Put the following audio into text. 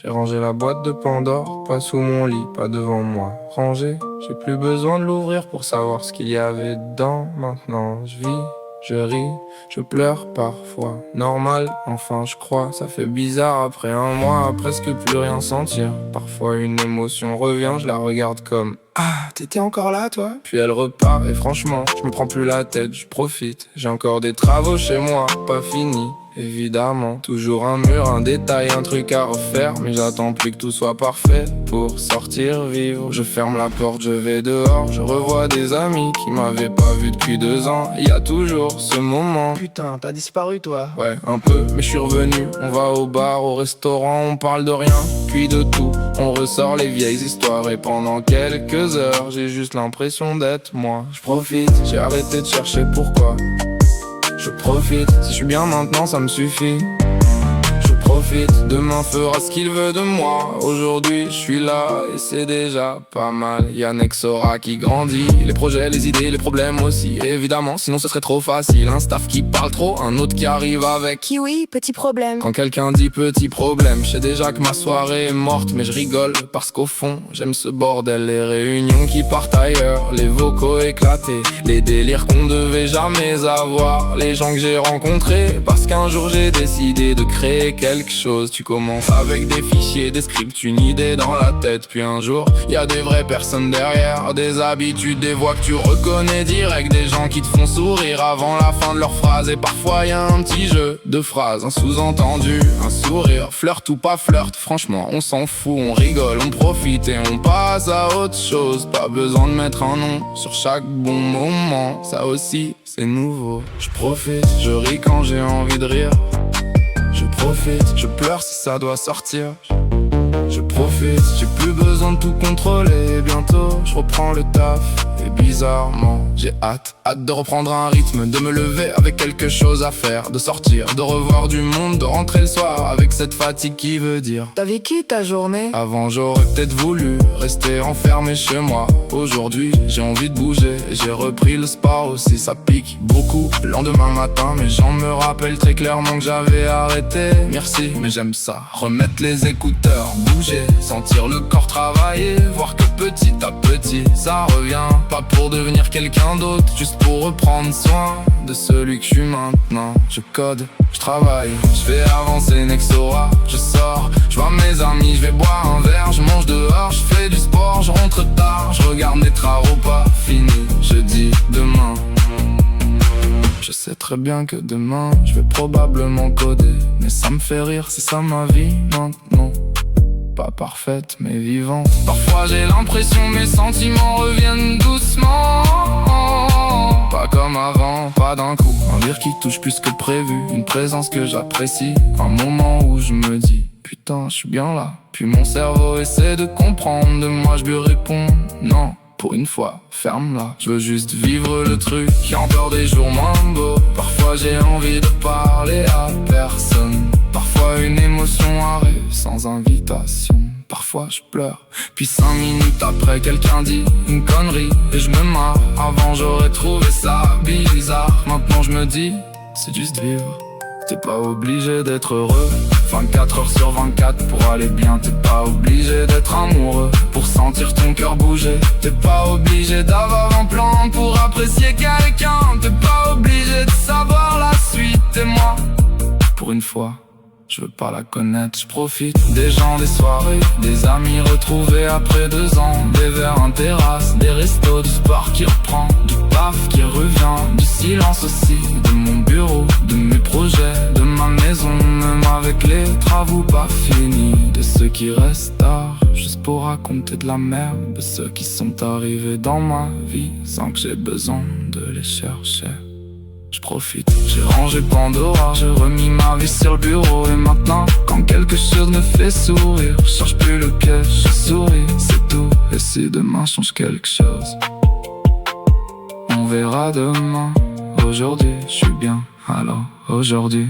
J'ai rangé la boîte de Pandore, pas sous mon lit, pas devant moi. Rangé, j'ai plus besoin de l'ouvrir pour savoir ce qu'il y avait dedans. Maintenant, je vis, je ris, je pleure parfois. Normal, enfin je crois, ça fait bizarre après un mois à presque plus rien sentir. Parfois une émotion revient, je la regarde comme ah, t'étais encore là toi? Puis elle repart et franchement, je me prends plus la tête, je profite. J'ai encore des travaux chez moi, pas fini. Évidemment, toujours un mur, un détail, un truc à refaire. Mais j'attends plus que tout soit parfait pour sortir vivre. Je ferme la porte, je vais dehors. Je revois des amis qui m'avaient pas vu depuis 2 ans. Y a toujours ce moment. Putain, t'as disparu toi. Ouais, un peu, mais je suis revenu. On va au bar, au restaurant, on parle de rien, puis de tout. On ressort les vieilles histoires et pendant quelques heures, j'ai juste l'impression d'être moi. Je profite, j'ai arrêté de chercher pourquoi. Je profite, si je suis bien maintenant ça me suffit. Je profite, demain fera ce qu'il veut de moi. Aujourd'hui je suis là et c'est déjà pas mal. Y'a Nexora qui grandit, les projets, les idées, les problèmes aussi. Évidemment, sinon ce serait trop facile. Un staff qui parle trop, un autre qui arrive avec Kiwi, petit problème. Quand quelqu'un dit petit problème, je sais déjà que ma soirée est morte. Mais je rigole parce qu'au fond j'aime ce bordel. Les réunions qui partent ailleurs, les vocaux éclatés, les délires qu'on devait jamais avoir, les gens que j'ai rencontrés parce qu'un jour j'ai décidé de créer quelque chose. Tu commences avec des fichiers, des scripts, une idée dans la tête. Puis un jour, y a des vraies personnes derrière, des habitudes, des voix que tu reconnais direct, des gens qui te font sourire avant la fin de leur phrase. Et parfois y a un petit jeu de phrases, un sous-entendu, un sourire, flirt ou pas flirt. Franchement, on s'en fout, on rigole, on profite et on passe à autre chose. Pas besoin de mettre un nom sur chaque bon moment, ça aussi c'est nouveau. Je profite, je ris quand j'ai envie de rire. Je profite, je pleure si ça doit sortir. Je profite, j'ai plus besoin de tout contrôler. Bientôt je reprends le taf et bizarrement j'ai hâte de reprendre un rythme, de me lever avec quelque chose à faire, de sortir, de revoir du monde, de rentrer le soir avec cette fatigue qui veut dire T'as vécu ta journée? avant j'aurais peut-être voulu rester enfermé chez moi. Aujourd'hui j'ai envie de bouger, j'ai repris le sport aussi, ça pique beaucoup le lendemain matin. Mais j'en me rappelle très clairement que j'avais arrêté. Merci mais j'aime ça, remettre les écouteurs, bouger, sentir le corps travailler, voir que petit à petit ça revient. Pas pour devenir quelqu'un d'autre, juste pour reprendre soin de celui que je suis maintenant. Je code, je travaille, je fais avancer Nexora. Je sors, je vois mes amis, je vais boire un verre, je mange dehors, je fais du sport, je rentre tard, je regarde mes travaux pas finis. Je dis demain, je sais très bien que demain je vais probablement coder, mais ça me fait rire, c'est ça ma vie maintenant. Pas parfaite mais vivante. Parfois j'ai l'impression mes sentiments reviennent doucement, pas comme avant, pas d'un coup. Un rire qui touche plus que prévu, une présence que j'apprécie, un moment où je me dis putain je suis bien là. Puis mon cerveau essaie de comprendre, de moi je lui réponds non. Pour une fois, ferme-la, je veux juste vivre le truc. Qui a encore des jours moins beaux. Parfois j'ai envie de parler à personne. Parfois une émotion arrive sans invitation. Parfois je pleure, puis 5 minutes après quelqu'un dit une connerie et je me marre. Avant j'aurais trouvé ça bizarre, maintenant je me dis c'est juste vivre. T'es pas obligé d'être heureux 24 heures sur 24 pour aller bien. T'es pas obligé d'être amoureux pour sentir ton cœur bouger. T'es pas obligé d'avoir un plan pour apprécier quelqu'un. T'es pas obligé de savoir la suite. Et moi, pour une fois, je veux pas la connaître, je profite des gens, des soirées, des amis retrouvés après 2 ans. Des verres en terrasse, des restos, du sport qui reprend, du paf qui revient, du silence aussi, de mon bureau, de mes projets, de ma maison, même avec les travaux pas finis. De ceux qui restent tard, juste pour raconter de la merde, de ceux qui sont arrivés dans ma vie sans que j'ai besoin de les chercher. Je profite, j'ai rangé Pandora, j'ai remis ma vie sur le bureau. Et maintenant, quand quelque chose me fait sourire, je cherche plus le piège, je souris, c'est tout. Et si demain change quelque chose, on verra demain. Aujourd'hui, je suis bien, alors aujourd'hui